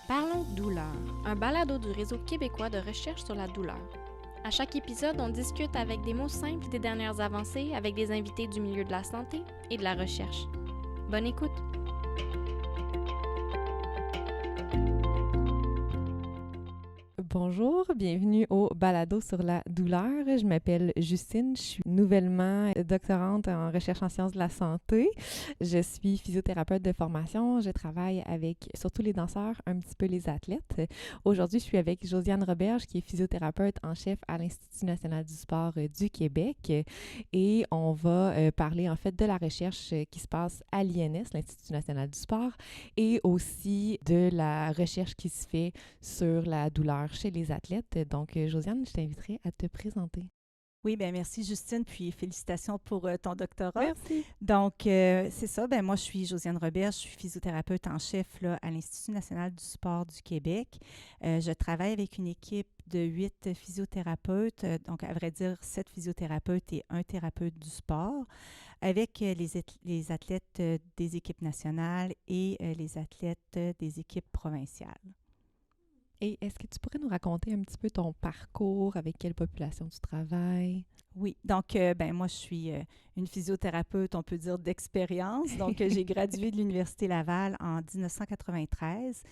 Parlons douleur, un balado du réseau québécois de recherche sur la douleur. À chaque épisode, on discute avec des mots simples des dernières avancées avec des invités du milieu de la santé et de la recherche. Bonne écoute! Bonjour, bienvenue au balado sur la douleur. Je m'appelle Justine, je suis nouvellement doctorante en recherche en sciences de la santé. Je suis physiothérapeute de formation. Je travaille avec surtout les danseurs, un petit peu les athlètes. Aujourd'hui, je suis avec Josiane Roberge, qui est physiothérapeute en chef à l'Institut national du sport du Québec. Et on va parler en fait de la recherche qui se passe à l'INS, l'Institut national du sport, et aussi de la recherche qui se fait sur la douleur chez les athlètes. Donc, Josiane, je t'inviterai à te présenter. Oui, bien merci Justine, puis félicitations pour ton doctorat. Merci. Donc, c'est ça, moi je suis Josiane Roberge, je suis physiothérapeute en chef là, à l'Institut national du sport du Québec. Je travaille avec une équipe de 8 physiothérapeutes, donc à vrai dire 7 physiothérapeutes et un thérapeute du sport, avec les athlètes des équipes nationales et les athlètes des équipes provinciales. Et est-ce que tu pourrais nous raconter un petit peu ton parcours, avec quelle population tu travailles? Oui, donc moi je suis une physiothérapeute, on peut dire, d'expérience. Donc j'ai gradué de l'Université Laval en 1993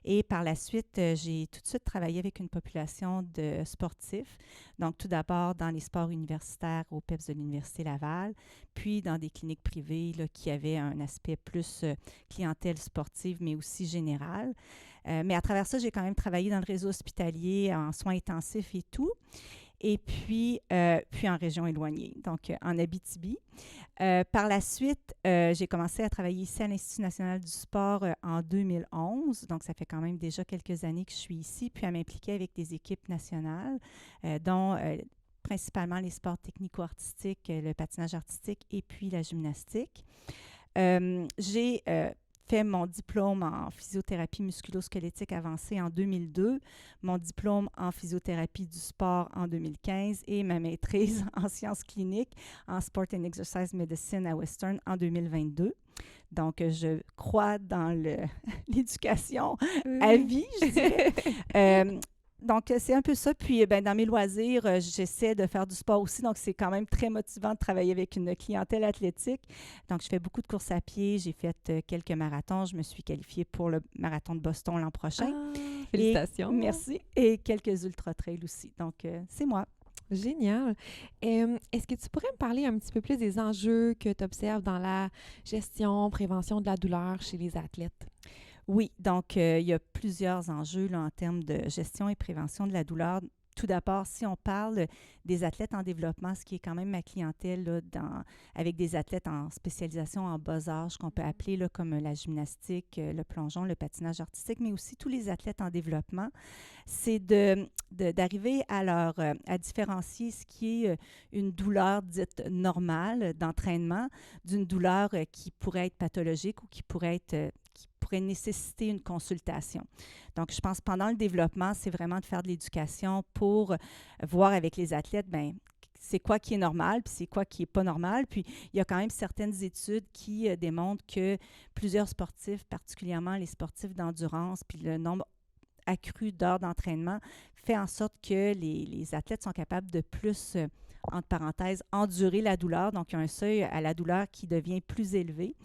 et par la suite, j'ai tout de suite travaillé avec une population de sportifs. Donc tout d'abord dans les sports universitaires au PEPS de l'Université Laval, puis dans des cliniques privées là, qui avaient un aspect plus clientèle sportive, mais aussi générale. Mais à travers ça, j'ai quand même travaillé dans le réseau hospitalier en soins intensifs et tout. Et puis en région éloignée, donc en Abitibi. Par la suite, j'ai commencé à travailler ici à l'Institut national du sport en 2011. Donc, ça fait quand même déjà quelques années que je suis ici, puis à m'impliquer avec des équipes nationales, dont principalement les sports technico-artistiques, le patinage artistique et puis la gymnastique. J'ai fait mon diplôme en physiothérapie musculo-squelettique avancée en 2002, mon diplôme en physiothérapie du sport en 2015 et ma maîtrise en sciences cliniques en Sport and Exercise Medicine à Western en 2022. Donc, je crois dans l'éducation à vie, je dirais. Donc, c'est un peu ça. Puis, dans mes loisirs, j'essaie de faire du sport aussi. Donc, c'est quand même très motivant de travailler avec une clientèle athlétique. Donc, je fais beaucoup de courses à pied. J'ai fait quelques marathons. Je me suis qualifiée pour le marathon de Boston l'an prochain. Félicitations. Merci. Et quelques ultra-trails aussi. Donc, c'est moi. Génial. Est-ce que tu pourrais me parler un petit peu plus des enjeux que tu observes dans la gestion, prévention de la douleur chez les athlètes? Oui, donc il y a plusieurs enjeux là, en termes de gestion et prévention de la douleur. Tout d'abord, si on parle des athlètes en développement, ce qui est quand même ma clientèle là, avec des athlètes en spécialisation en bas âge, qu'on peut appeler là, comme la gymnastique, le plongeon, le patinage artistique, mais aussi tous les athlètes en développement, c'est d'arriver à différencier ce qui est une douleur dite normale d'entraînement d'une douleur qui pourrait être pathologique ou qui pourrait nécessiter une consultation. Donc, je pense que pendant le développement, c'est vraiment de faire de l'éducation pour voir avec les athlètes, c'est quoi qui est normal, puis c'est quoi qui n'est pas normal. Puis, il y a quand même certaines études qui démontrent que plusieurs sportifs, particulièrement les sportifs d'endurance, puis le nombre accru d'heures d'entraînement, fait en sorte que les athlètes sont capables de plus, entre parenthèses, endurer la douleur. Donc, il y a un seuil à la douleur qui devient plus élevé,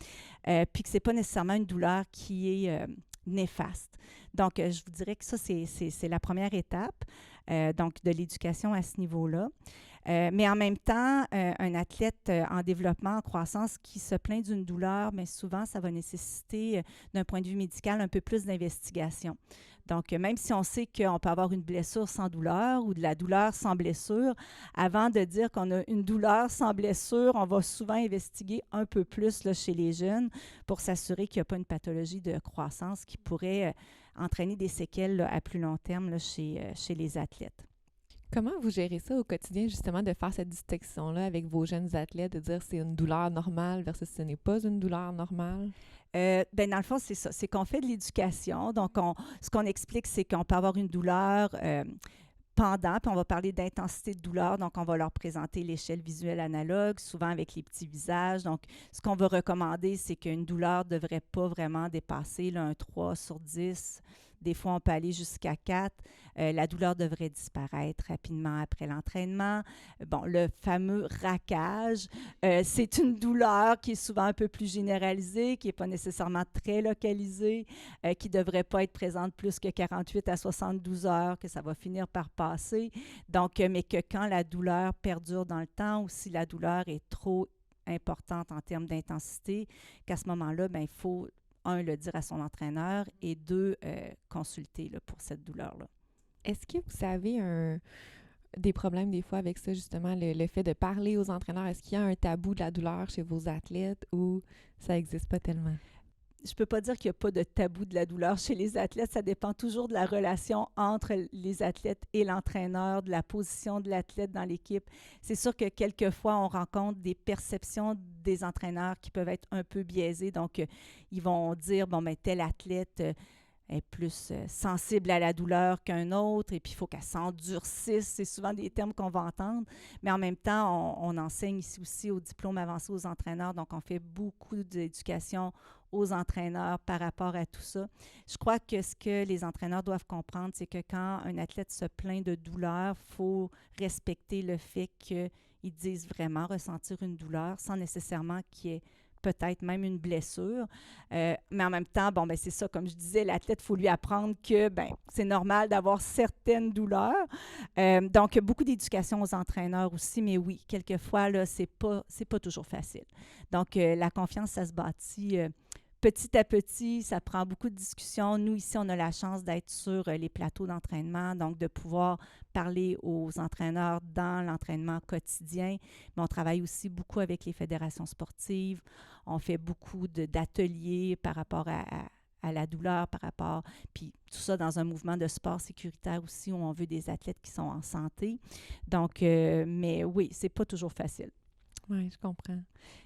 puis que ce n'est pas nécessairement une douleur qui est néfaste. Donc, je vous dirais que ça, c'est la première étape, donc de l'éducation à ce niveau-là. Mais en même temps, un athlète en développement, en croissance, qui se plaint d'une douleur, mais souvent, ça va nécessiter, d'un point de vue médical, un peu plus d'investigation. Donc, même si on sait qu'on peut avoir une blessure sans douleur ou de la douleur sans blessure, avant de dire qu'on a une douleur sans blessure, on va souvent investiguer un peu plus là, chez les jeunes pour s'assurer qu'il n'y a pas une pathologie de croissance qui pourrait entraîner des séquelles là, à plus long terme là, chez les athlètes. Comment vous gérez ça au quotidien, justement, de faire cette distinction-là avec vos jeunes athlètes, de dire c'est une douleur normale versus ce n'est pas une douleur normale? Ben dans le fond, c'est ça. C'est qu'on fait de l'éducation. Donc, ce qu'on explique, c'est qu'on peut avoir une douleur pendant, puis on va parler d'intensité de douleur. Donc, on va leur présenter l'échelle visuelle analogue, souvent avec les petits visages. Donc, ce qu'on va recommander, c'est qu'une douleur ne devrait pas vraiment dépasser là, un 3 sur 10. Des fois, on peut aller jusqu'à 4. La douleur devrait disparaître rapidement après l'entraînement. Bon, le fameux raquage, c'est une douleur qui est souvent un peu plus généralisée, qui n'est pas nécessairement très localisée, qui ne devrait pas être présente plus que 48 à 72 heures, que ça va finir par passer. Donc, mais que quand la douleur perdure dans le temps ou si la douleur est trop importante en termes d'intensité, qu'à ce moment-là, ben, il faut un, le dire à son entraîneur et deux, consulter là, pour cette douleur-là. Est-ce que vous avez des problèmes des fois avec ça, justement, le fait de parler aux entraîneurs? Est-ce qu'il y a un tabou de la douleur chez vos athlètes ou ça n'existe pas tellement? Je ne peux pas dire qu'il n'y a pas de tabou de la douleur chez les athlètes. Ça dépend toujours de la relation entre les athlètes et l'entraîneur, de la position de l'athlète dans l'équipe. C'est sûr que quelquefois, on rencontre des perceptions des entraîneurs qui peuvent être un peu biaisées. Donc, ils vont dire, bon, ben, tel athlète est plus sensible à la douleur qu'un autre et puis il faut qu'elle s'endurcisse. C'est souvent des termes qu'on va entendre. Mais en même temps, on enseigne ici aussi au diplôme avancé aux entraîneurs. Donc, on fait beaucoup d'éducation aux entraîneurs par rapport à tout ça. Je crois que ce que les entraîneurs doivent comprendre, c'est que quand un athlète se plaint de douleur, il faut respecter le fait qu'ils disent vraiment ressentir une douleur sans nécessairement qu'il y ait peut-être même une blessure. Mais en même temps, bon, ben c'est ça, comme je disais, l'athlète, il faut lui apprendre que ben, c'est normal d'avoir certaines douleurs. Donc, beaucoup d'éducation aux entraîneurs aussi, mais oui, quelquefois, là, c'est pas toujours facile. Donc, la confiance, ça se bâtit petit à petit, ça prend beaucoup de discussions. Nous, ici, on a la chance d'être sur les plateaux d'entraînement, donc de pouvoir parler aux entraîneurs dans l'entraînement quotidien. Mais on travaille aussi beaucoup avec les fédérations sportives. On fait beaucoup d'ateliers par rapport à la douleur, puis tout ça dans un mouvement de sport sécuritaire aussi, où on veut des athlètes qui sont en santé. Donc, mais oui, c'est pas toujours facile. Oui, je comprends.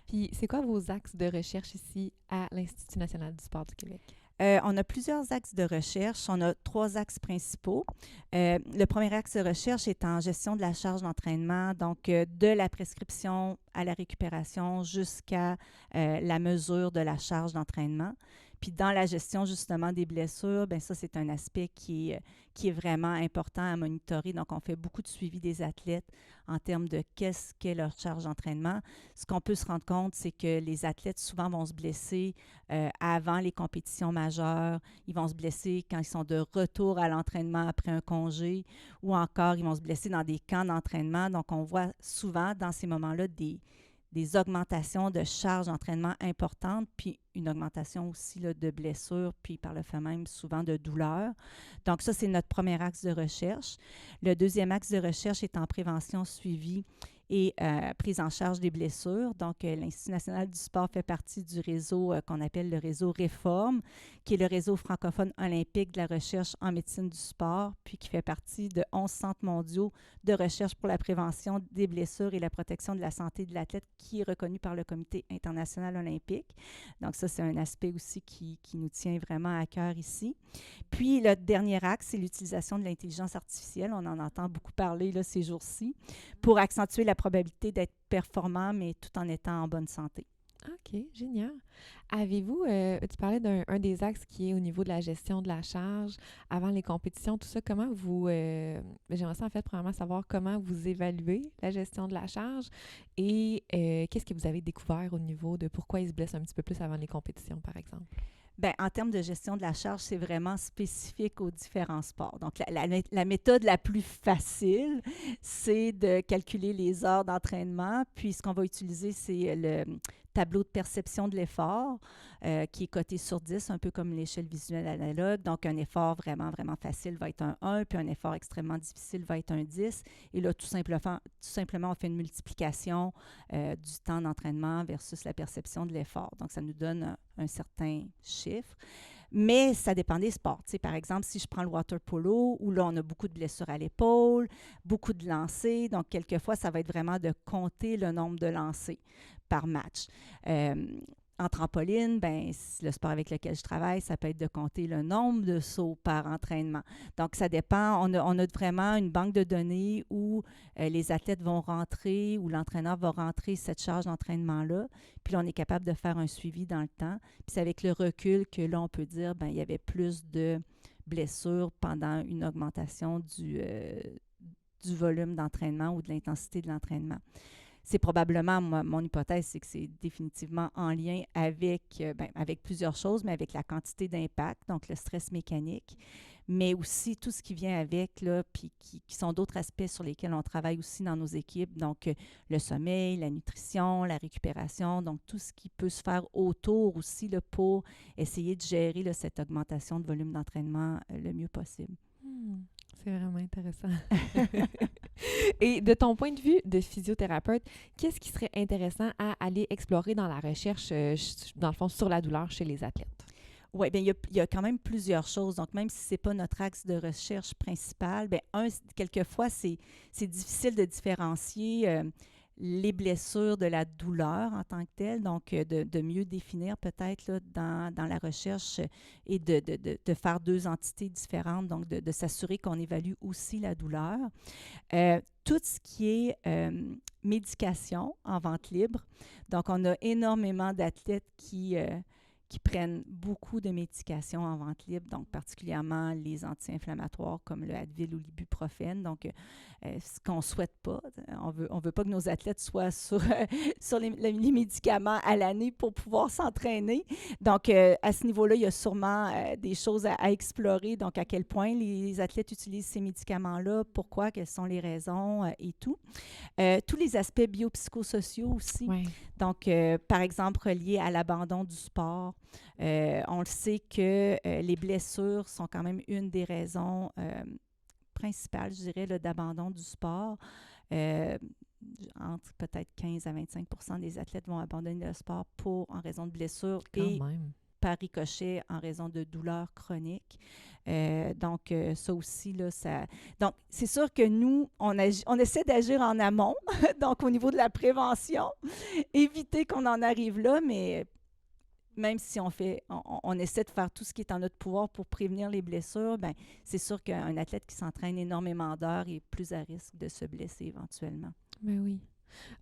Puis, c'est quoi vos axes de recherche ici à l'Institut national du sport du Québec? On a plusieurs axes de recherche. On a 3 axes principaux. Le premier axe de recherche est en gestion de la charge d'entraînement, donc de la prescription à la récupération jusqu'à la mesure de la charge d'entraînement. Puis dans la gestion justement des blessures, bien ça, c'est un aspect qui est vraiment important à monitorer. Donc, on fait beaucoup de suivi des athlètes en termes de qu'est-ce qu'est leur charge d'entraînement. Ce qu'on peut se rendre compte, c'est que les athlètes souvent vont se blesser avant les compétitions majeures. Ils vont se blesser quand ils sont de retour à l'entraînement après un congé ou encore ils vont se blesser dans des camps d'entraînement. Donc, on voit souvent dans ces moments-là des augmentations de charges d'entraînement importantes, puis une augmentation aussi là, de blessures, puis par le fait même souvent de douleurs. Donc ça, c'est notre premier axe de recherche. Le deuxième axe de recherche est en prévention, suivi et prise en charge des blessures. Donc, l'Institut national du sport fait partie du réseau qu'on appelle le réseau Réforme, qui est le réseau francophone olympique de la recherche en médecine du sport, puis qui fait partie de 11 centres mondiaux de recherche pour la prévention des blessures et la protection de la santé de l'athlète, qui est reconnu par le Comité international olympique. Donc, ça, c'est un aspect aussi qui nous tient vraiment à cœur ici. Puis, le dernier axe, c'est l'utilisation de l'intelligence artificielle. On en entend beaucoup parler là, ces jours-ci, pour accentuer la probabilité d'être performant, mais tout en étant en bonne santé. OK, génial. Avez-vous, tu parlais d'un des axes qui est au niveau de la gestion de la charge avant les compétitions, tout ça, comment vous, j'aimerais ça en fait premièrement savoir comment vous évaluez la gestion de la charge et qu'est-ce que vous avez découvert au niveau de pourquoi ils se blessent un petit peu plus avant les compétitions, par exemple? Bien, en termes de gestion de la charge, c'est vraiment spécifique aux différents sports. Donc, la méthode la plus facile, c'est de calculer les heures d'entraînement. Puis, ce qu'on va utiliser, c'est le tableau de perception de l'effort qui est coté sur 10, un peu comme l'échelle visuelle analogue. Donc, un effort vraiment, vraiment facile va être un 1, puis un effort extrêmement difficile va être un 10. Et là, tout simplement on fait une multiplication du temps d'entraînement versus la perception de l'effort. Donc, ça nous donne un certain chiffre. Mais ça dépend des sports. Tu sais, par exemple, si je prends le water polo, où là, on a beaucoup de blessures à l'épaule, beaucoup de lancers. Donc, quelquefois, ça va être vraiment de compter le nombre de lancers par match. En trampoline, ben, le sport avec lequel je travaille, ça peut être de compter le nombre de sauts par entraînement. Donc, ça dépend. On a vraiment une banque de données où les athlètes vont rentrer, où l'entraîneur va rentrer cette charge d'entraînement-là. Puis là, on est capable de faire un suivi dans le temps. Puis c'est avec le recul que là, on peut dire, ben, il y avait plus de blessures pendant une augmentation du volume d'entraînement ou de l'intensité de l'entraînement. C'est probablement, mon hypothèse, c'est que c'est définitivement en lien avec, avec plusieurs choses, mais avec la quantité d'impact, donc le stress mécanique, mais aussi tout ce qui vient avec, là, puis qui sont d'autres aspects sur lesquels on travaille aussi dans nos équipes, donc le sommeil, la nutrition, la récupération, donc tout ce qui peut se faire autour aussi là, pour essayer de gérer là, cette augmentation de volume d'entraînement le mieux possible. C'est vraiment intéressant. Et de ton point de vue de physiothérapeute, qu'est-ce qui serait intéressant à aller explorer dans la recherche, dans le fond, sur la douleur chez les athlètes? Oui, bien, il y a quand même plusieurs choses. Donc, même si ce n'est pas notre axe de recherche principal, bien, quelquefois, c'est difficile de différencier les blessures de la douleur en tant que telle, donc de mieux définir peut-être là, dans la recherche et de faire deux entités différentes, donc de s'assurer qu'on évalue aussi la douleur. Tout ce qui est médication en vente libre, donc on a énormément d'athlètes qui prennent beaucoup de médications en vente libre, donc particulièrement les anti-inflammatoires comme le Advil ou l'ibuprofène. Donc, ce qu'on ne souhaite pas, on veut pas que nos athlètes soient sur les médicaments à l'année pour pouvoir s'entraîner. Donc, à ce niveau-là, il y a sûrement des choses à explorer. Donc, à quel point les athlètes utilisent ces médicaments-là, pourquoi, quelles sont les raisons et tout. Tous les aspects biopsychosociaux aussi. Ouais. Donc, par exemple, reliés à l'abandon du sport. On le sait que les blessures sont quand même une des raisons principales, je dirais, là, d'abandon du sport. Entre peut-être 15 à 25 des athlètes vont abandonner le sport en raison de blessures par ricochet en raison de douleurs chroniques. Donc, ça aussi, là, ça... Donc, c'est sûr que nous, on essaie d'agir en amont, donc au niveau de la prévention, éviter qu'on en arrive là, mais même si on essaie de faire tout ce qui est en notre pouvoir pour prévenir les blessures, bien, c'est sûr qu'un athlète qui s'entraîne énormément d'heures est plus à risque de se blesser éventuellement. Ben oui.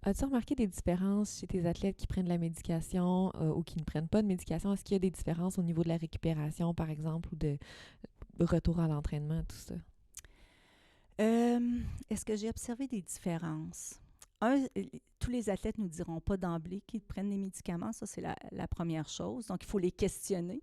As-tu remarqué des différences chez tes athlètes qui prennent de la médication ou qui ne prennent pas de médication? Est-ce qu'il y a des différences au niveau de la récupération, par exemple, ou de retour à l'entraînement, tout ça? Est-ce que j'ai observé des différences? Tous les athlètes ne nous diront pas d'emblée qu'ils prennent des médicaments. Ça, c'est la première chose. Donc, il faut les questionner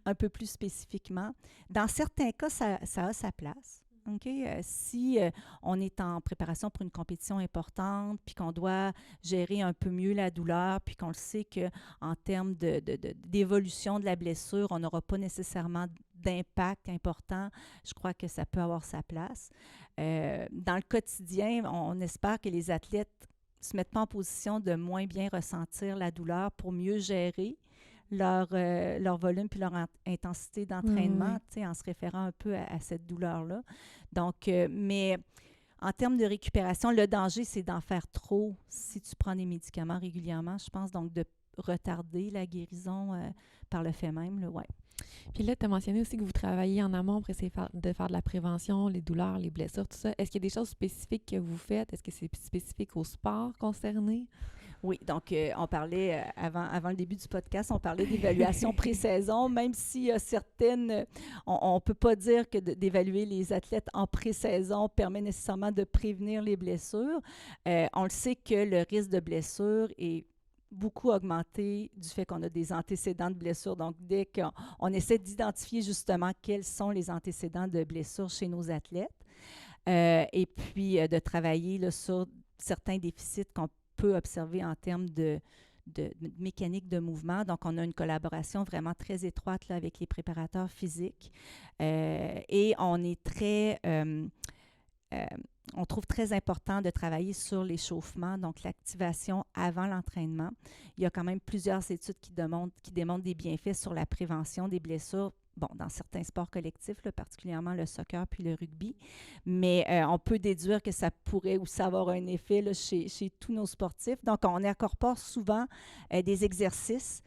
un peu plus spécifiquement. Dans certains cas, ça a sa place. Okay? Si on est en préparation pour une compétition importante, puis qu'on doit gérer un peu mieux la douleur, puis qu'on le sait qu'en termes d'évolution de la blessure, on n'aura pas nécessairement d'impact important, je crois que ça peut avoir sa place. Dans le quotidien, on espère que les athlètes ne se mettent pas en position de moins bien ressentir la douleur pour mieux gérer leur volume puis leur intensité d'entraînement, en se référant un peu à cette douleur-là. Donc, mais en termes de récupération, le danger, c'est d'en faire trop si tu prends des médicaments régulièrement, je pense, donc de retarder la guérison par le fait même, là, ouais. Puis là, tu as mentionné aussi que vous travaillez en amont pour essayer de faire de la prévention, les douleurs, les blessures, tout ça. Est-ce qu'il y a des choses spécifiques que vous faites? Est-ce que c'est spécifique au sport concerné? Oui, donc on parlait, avant le début du podcast, on parlait d'évaluation pré-saison, même s'il y a certaines, on ne peut pas dire que d'évaluer les athlètes en pré-saison permet nécessairement de prévenir les blessures. On le sait que le risque de blessure est beaucoup augmenté du fait qu'on a des antécédents de blessures. Donc, dès qu'on essaie d'identifier justement quels sont les antécédents de blessures chez nos athlètes, et puis de travailler là, sur certains déficits qu'on peut observer en termes de mécanique de mouvement. Donc, on a une collaboration vraiment très étroite là, avec les préparateurs physiques et on est on trouve très important de travailler sur l'échauffement, donc l'activation avant l'entraînement. Il y a quand même plusieurs études qui démontrent des bienfaits sur la prévention des blessures, bon, dans certains sports collectifs, là, particulièrement le soccer puis le rugby, mais on peut déduire que ça pourrait aussi avoir un effet là, chez tous nos sportifs. Donc, on incorpore souvent des exercices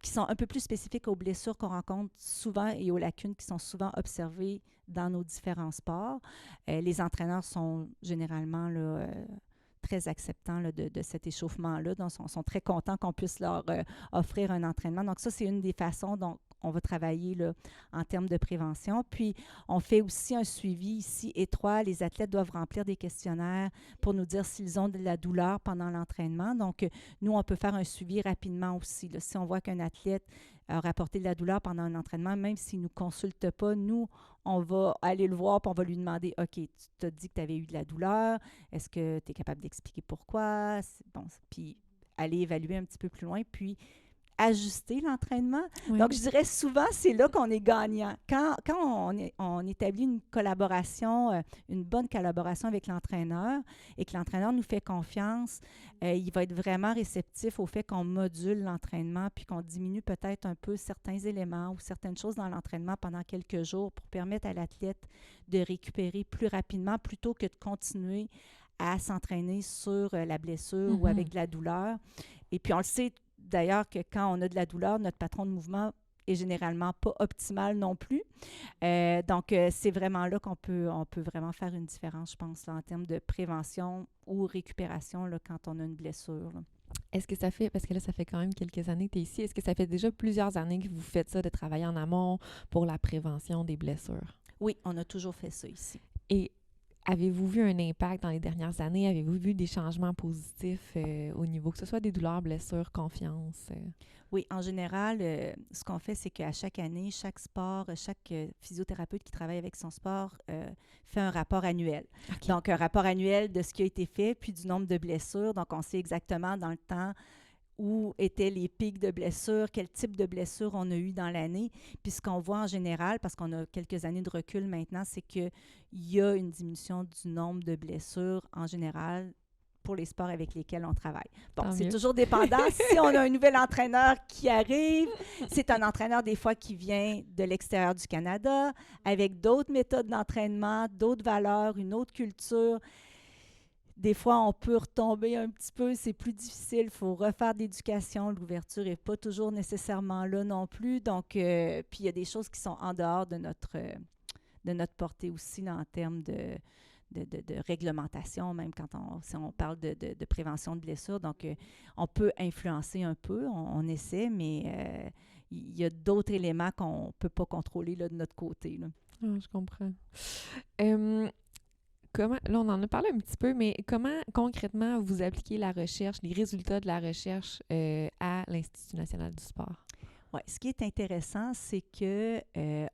qui sont un peu plus spécifiques aux blessures qu'on rencontre souvent et aux lacunes qui sont souvent observées dans nos différents sports. Les entraîneurs sont généralement là, très acceptants là, de cet échauffement-là. Donc, sont très contents qu'on puisse leur offrir un entraînement. Donc, ça, c'est une des façons dont on va travailler là, en termes de prévention. Puis, on fait aussi un suivi ici étroit. Les athlètes doivent remplir des questionnaires pour nous dire s'ils ont de la douleur pendant l'entraînement. Donc, nous, on peut faire un suivi rapidement aussi. Là. Si on voit qu'un athlète a rapporté de la douleur pendant un entraînement, même s'il ne nous consulte pas, nous, on va aller le voir puis on va lui demander, OK, tu t'as dit que tu avais eu de la douleur. Est-ce que tu es capable d'expliquer pourquoi? Bon, puis aller évaluer un petit peu plus loin. Puis, ajuster l'entraînement. Oui. Donc, je dirais souvent, c'est là qu'on est gagnant. Quand on établit une collaboration, une bonne collaboration avec l'entraîneur et que l'entraîneur nous fait confiance, il va être vraiment réceptif au fait qu'on module l'entraînement puis qu'on diminue peut-être un peu certains éléments ou certaines choses dans l'entraînement pendant quelques jours pour permettre à l'athlète de récupérer plus rapidement plutôt que de continuer à s'entraîner sur la blessure ou avec de la douleur. Et puis, on le sait d'ailleurs que quand on a de la douleur, notre patron de mouvement est généralement pas optimal non plus. Donc, c'est vraiment là on peut vraiment faire une différence, je pense, là, en termes de prévention ou récupération là, quand on a une blessure. Là. Est-ce que ça fait, parce que là, ça fait quand même quelques années que tu es ici, est-ce que ça fait déjà plusieurs années que vous faites ça, de travailler en amont pour la prévention des blessures? Oui, on a toujours fait ça ici. Et avez-vous vu un impact dans les dernières années? Avez-vous vu des changements positifs au niveau, que ce soit des douleurs, blessures, confiance? Oui, en général, ce qu'on fait, c'est qu'à chaque année, chaque sport, chaque physiothérapeute qui travaille avec son sport fait un rapport annuel. Okay. Donc, un rapport annuel de ce qui a été fait, puis du nombre de blessures. Donc, on sait exactement dans le temps où étaient les pics de blessures, quel type de blessures on a eu dans l'année. Puis ce qu'on voit en général, parce qu'on a quelques années de recul maintenant, c'est qu'il y a une diminution du nombre de blessures en général pour les sports avec lesquels on travaille. Bon, Tant c'est mieux. toujours dépendant. Si on a un nouvel entraîneur qui arrive, c'est un entraîneur des fois qui vient de l'extérieur du Canada, avec d'autres méthodes d'entraînement, d'autres valeurs, une autre culture. Des fois, on peut retomber un petit peu, c'est plus difficile, il faut refaire de l'éducation, l'ouverture n'est pas toujours nécessairement là non plus. Donc, puis il y a des choses qui sont en dehors de notre portée aussi là, en termes de réglementation, même si on parle de prévention de blessures. Donc, on peut influencer un peu, on essaie, mais il y a d'autres éléments qu'on ne peut pas contrôler là, de notre côté. Là. Ah, je comprends. Là, on en a parlé un petit peu, mais comment concrètement vous appliquez la recherche, les résultats de la recherche à l'Institut national du sport? Oui, ce qui est intéressant, c'est que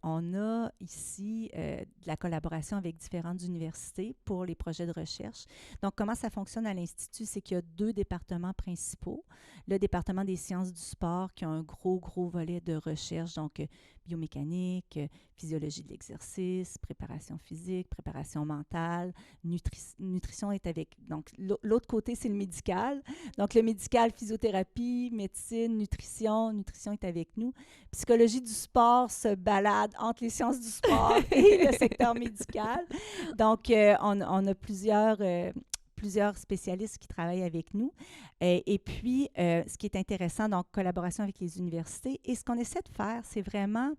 on a ici de la collaboration avec différentes universités pour les projets de recherche. Donc, comment ça fonctionne à l'Institut, c'est qu'il y a 2 départements principaux. Le département des sciences du sport qui a un gros volet de recherche, donc biomécanique, physiologie de l'exercice, préparation physique, préparation mentale, nutrition est avec... Donc, l'autre côté, c'est le médical. Donc, le médical, physiothérapie, médecine, nutrition est avec nous. Psychologie du sport se balade entre les sciences du sport et le secteur médical. Donc, on a plusieurs spécialistes qui travaillent avec nous. Et puis, ce qui est intéressant, donc, collaboration avec les universités. Et ce qu'on essaie de faire, c'est vraiment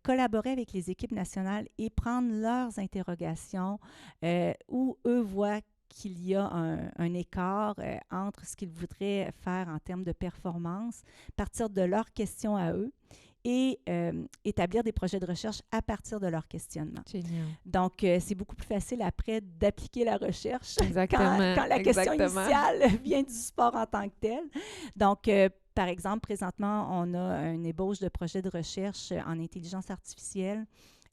collaborer avec les équipes nationales et prendre leurs interrogations où eux voient qu'il y a un écart entre ce qu'ils voudraient faire en termes de performance, partir de leurs questions à eux et établir des projets de recherche à partir de leurs questionnements. Génial. Donc, c'est beaucoup plus facile après d'appliquer la recherche Exactement. quand la question initiale vient du sport en tant que tel. Donc, par exemple, présentement, on a une ébauche de projet de recherche en intelligence artificielle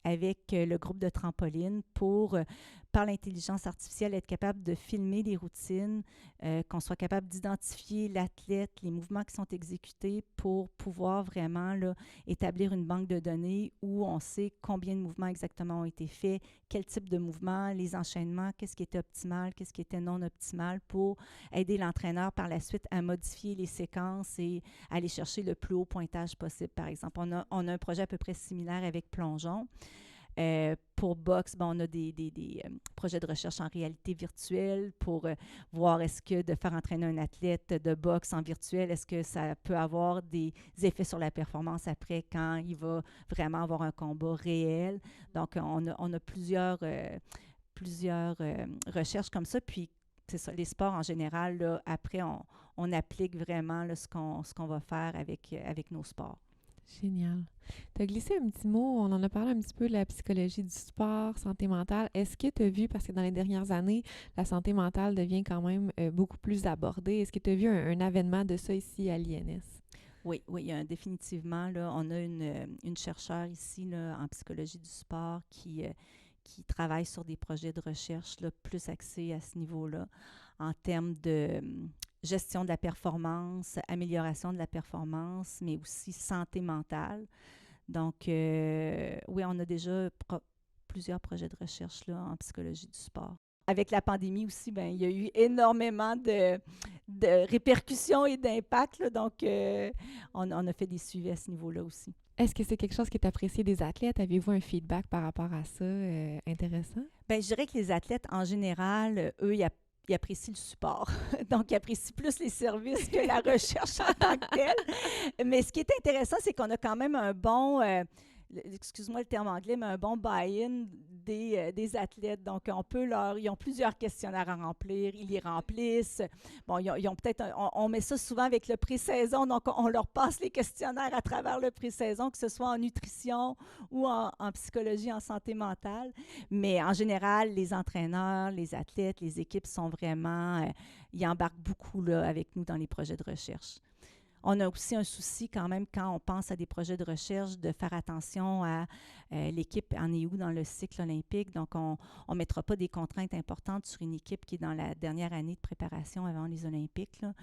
avec le groupe de trampoline pour par l'intelligence artificielle, être capable de filmer les routines, qu'on soit capable d'identifier l'athlète, les mouvements qui sont exécutés pour pouvoir vraiment là, établir une banque de données où on sait combien de mouvements exactement ont été faits, quel type de mouvements, les enchaînements, qu'est-ce qui était optimal, qu'est-ce qui était non optimal pour aider l'entraîneur par la suite à modifier les séquences et aller chercher le plus haut pointage possible, par exemple. On a un projet à peu près similaire avec Plongeon. Pour boxe, on a des projets de recherche en réalité virtuelle pour voir est-ce que de faire entraîner un athlète de boxe en virtuel, est-ce que ça peut avoir des effets sur la performance après quand il va vraiment avoir un combat réel. Donc, on a plusieurs recherches comme ça. Puis, c'est ça, les sports en général, là, après, on applique vraiment là, ce qu'on va faire avec nos sports. Génial. Tu as glissé un petit mot, on en a parlé un petit peu de la psychologie du sport, santé mentale. Est-ce que tu as vu, parce que dans les dernières années, la santé mentale devient quand même beaucoup plus abordée, est-ce que tu as vu un avènement de ça ici à l'INS? Oui, définitivement. Là, on a une chercheure ici là, en psychologie du sport qui travaille sur des projets de recherche là, plus axés à ce niveau-là, en termes de gestion de la performance, amélioration de la performance, mais aussi santé mentale. Donc, oui, on a déjà plusieurs projets de recherche là, en psychologie du sport. Avec la pandémie aussi, il y a eu énormément de répercussions et d'impacts. Là, donc, on a fait des suivis à ce niveau-là aussi. Est-ce que c'est quelque chose qui est apprécié des athlètes? Avez-vous un feedback par rapport à ça intéressant? Bien, je dirais que les athlètes, en général, eux, ils apprécient le support. Donc, ils apprécient plus les services que la recherche en tant que telle. Mais ce qui est intéressant, c'est qu'on a quand même un bon, excuse-moi le terme anglais, mais un bon buy-in des athlètes. Donc, ils ont plusieurs questionnaires à remplir, ils les remplissent. Bon, ils ont peut-être, on met ça souvent avec le pré-saison, donc on leur passe les questionnaires à travers le pré-saison, que ce soit en nutrition ou en psychologie, en santé mentale. Mais en général, les entraîneurs, les athlètes, les équipes sont vraiment, ils embarquent beaucoup là, avec nous dans les projets de recherche. On a aussi un souci quand même quand on pense à des projets de recherche de faire attention à l'équipe en est où dans le cycle olympique. Donc, on ne mettra pas des contraintes importantes sur une équipe qui est dans la dernière année de préparation avant les Olympiques. Là.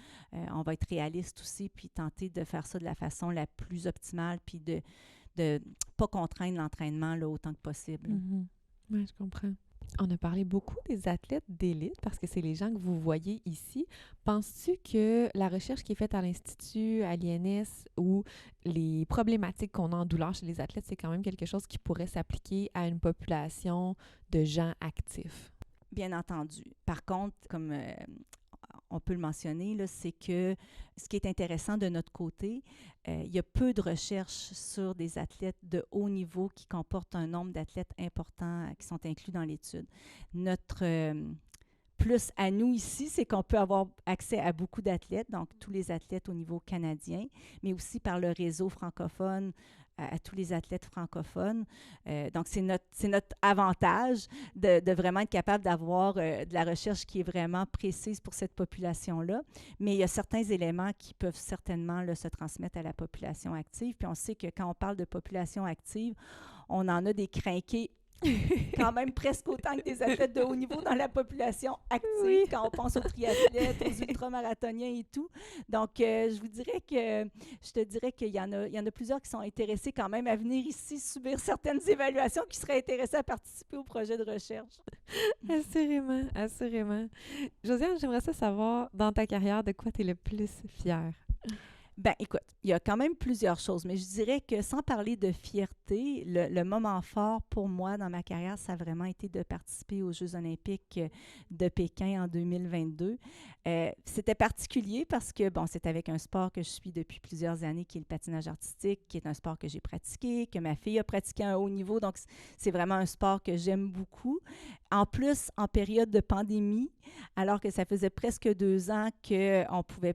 On va être réaliste aussi puis tenter de faire ça de la façon la plus optimale puis de pas contraindre l'entraînement là, autant que possible. Mm-hmm. Oui, je comprends. On a parlé beaucoup des athlètes d'élite parce que c'est les gens que vous voyez ici. Penses-tu que la recherche qui est faite à l'Institut, à l'INS, ou les problématiques qu'on a en douleur chez les athlètes, c'est quand même quelque chose qui pourrait s'appliquer à une population de gens actifs? Bien entendu. Par contre, comme on peut le mentionner, là, c'est que ce qui est intéressant de notre côté, il y a peu de recherches sur des athlètes de haut niveau qui comportent un nombre d'athlètes importants qui sont inclus dans l'étude. Notre plus à nous ici, c'est qu'on peut avoir accès à beaucoup d'athlètes, donc tous les athlètes au niveau canadien, mais aussi par le réseau francophone, à tous les athlètes francophones. Donc, c'est notre avantage de vraiment être capable d'avoir de la recherche qui est vraiment précise pour cette population-là. Mais il y a certains éléments qui peuvent certainement là, se transmettre à la population active. Puis on sait que quand on parle de population active, on en a des crinqués quand même presque autant que des athlètes de haut niveau dans la population active, oui, quand on pense aux triathlètes, aux ultramarathoniens et tout. Donc, je te dirais qu'il y en a plusieurs qui sont intéressés quand même à venir ici subir certaines évaluations, qui seraient intéressés à participer au projet de recherche. Assurément, assurément. Josiane, j'aimerais savoir, dans ta carrière, de quoi tu es le plus fière? Ben, écoute, il y a quand même plusieurs choses, mais je dirais que sans parler de fierté, le moment fort pour moi dans ma carrière, ça a vraiment été de participer aux Jeux olympiques de Pékin en 2022. C'était particulier parce que, bon, c'est avec un sport que je suis depuis plusieurs années, qui est le patinage artistique, qui est un sport que j'ai pratiqué, que ma fille a pratiqué à un haut niveau, donc c'est vraiment un sport que j'aime beaucoup. En plus, en période de pandémie, alors que ça faisait presque 2 ans qu'on pouvait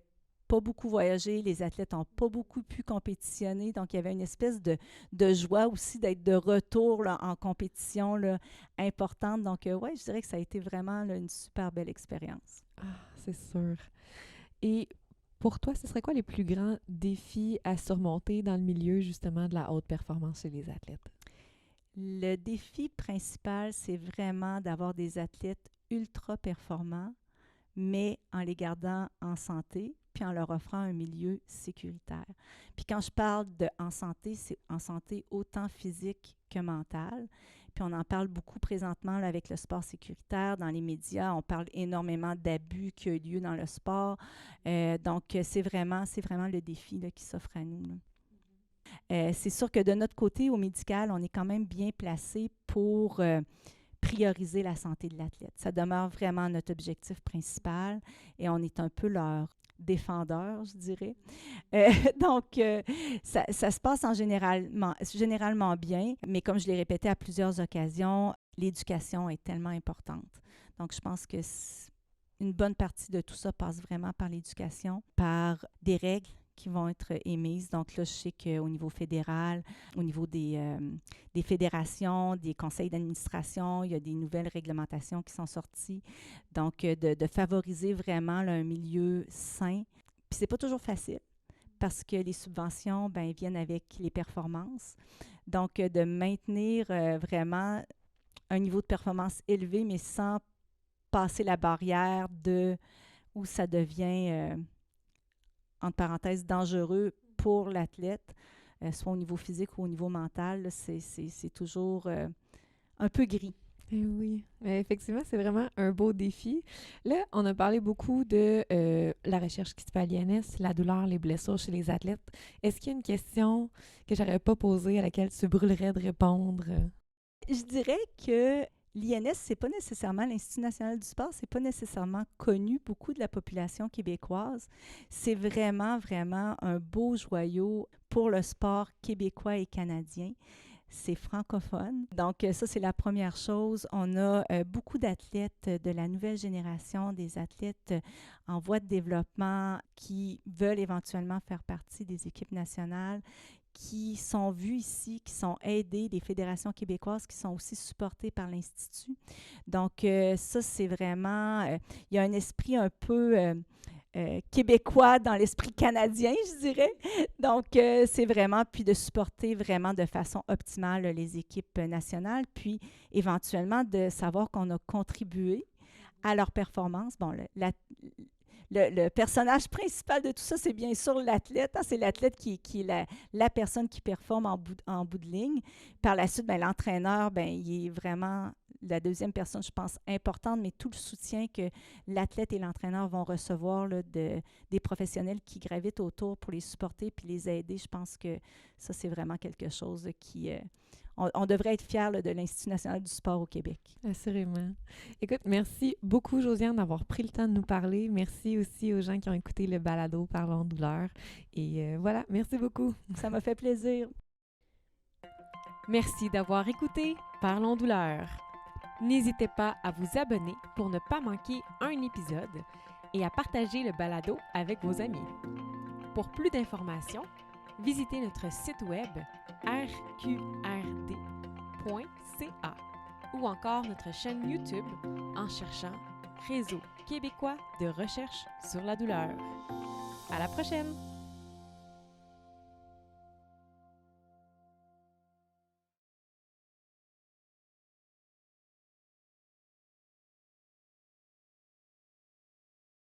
pas beaucoup voyagé, les athlètes n'ont pas beaucoup pu compétitionner, donc il y avait une espèce de joie aussi d'être de retour là, en compétition là, importante. Donc, oui, je dirais que ça a été vraiment là, une super belle expérience. Ah, c'est sûr. Et pour toi, ce serait quoi les plus grands défis à surmonter dans le milieu justement de la haute performance chez les athlètes? Le défi principal, c'est vraiment d'avoir des athlètes ultra performants, mais en les gardant en santé, puis en leur offrant un milieu sécuritaire. Puis quand je parle de en santé, c'est en santé autant physique que mentale. Puis on en parle beaucoup présentement là, avec le sport sécuritaire. Dans les médias, on parle énormément d'abus qui ont eu lieu dans le sport. Donc, c'est vraiment le défi là, qui s'offre à nous, là. C'est sûr que de notre côté, au médical, on est quand même bien placé pour prioriser la santé de l'athlète. Ça demeure vraiment notre objectif principal et on est un peu leur défendeur, je dirais. Donc, ça se passe généralement bien, mais comme je l'ai répété à plusieurs occasions, l'éducation est tellement importante. Donc, je pense que une bonne partie de tout ça passe vraiment par l'éducation, par des règles qui vont être émises. Donc là, je sais qu'au niveau fédéral, au niveau des fédérations, des conseils d'administration, il y a des nouvelles réglementations qui sont sorties. Donc, de favoriser vraiment là, un milieu sain. Puis c'est pas toujours facile parce que les subventions, ben, viennent avec les performances. Donc, de maintenir vraiment un niveau de performance élevé, mais sans passer la barrière de où ça devient entre parenthèses, dangereux pour l'athlète, soit au niveau physique ou au niveau mental, là, c'est toujours un peu gris. Eh oui, mais effectivement, c'est vraiment un beau défi. Là, on a parlé beaucoup de la recherche qui se fait à l'INS, la douleur, les blessures chez les athlètes. Est-ce qu'il y a une question que j'aurais pas posée à laquelle tu brûlerais de répondre? Je dirais que l'INS, c'est pas nécessairement l'Institut national du sport, c'est pas nécessairement connu beaucoup de la population québécoise. C'est vraiment un beau joyau pour le sport québécois et canadien. C'est francophone. Donc, ça, c'est la première chose. On a beaucoup d'athlètes de la nouvelle génération, des athlètes en voie de développement qui veulent éventuellement faire partie des équipes nationales, qui sont vus ici, qui sont aidés, des fédérations québécoises qui sont aussi supportées par l'Institut. Donc, ça, c'est vraiment... il y a un esprit un peu québécois dans l'esprit canadien, je dirais. Donc, c'est vraiment, puis de supporter vraiment de façon optimale les équipes nationales, puis éventuellement de savoir qu'on a contribué à leur performance. Bon, le personnage principal de tout ça, c'est bien sûr l'athlète. Hein? C'est l'athlète qui est la personne qui performe en bout de ligne. Par la suite, ben, l'entraîneur, ben, il est vraiment la deuxième personne, je pense, importante, mais tout le soutien que l'athlète et l'entraîneur vont recevoir là, des professionnels qui gravitent autour pour les supporter puis les aider, je pense que ça, c'est vraiment quelque chose qui... On devrait être fiers là, de l'Institut national du sport au Québec. Assurément. Écoute, merci beaucoup, Josiane, d'avoir pris le temps de nous parler. Merci aussi aux gens qui ont écouté le balado Parlons douleur. Et voilà, merci beaucoup. Ça m'a fait plaisir. Merci d'avoir écouté Parlons douleur. N'hésitez pas à vous abonner pour ne pas manquer un épisode et à partager le balado avec vos amis. Pour plus d'informations, visitez notre site web rqrd.ca ou encore notre chaîne YouTube en cherchant Réseau québécois de recherche sur la douleur. À la prochaine!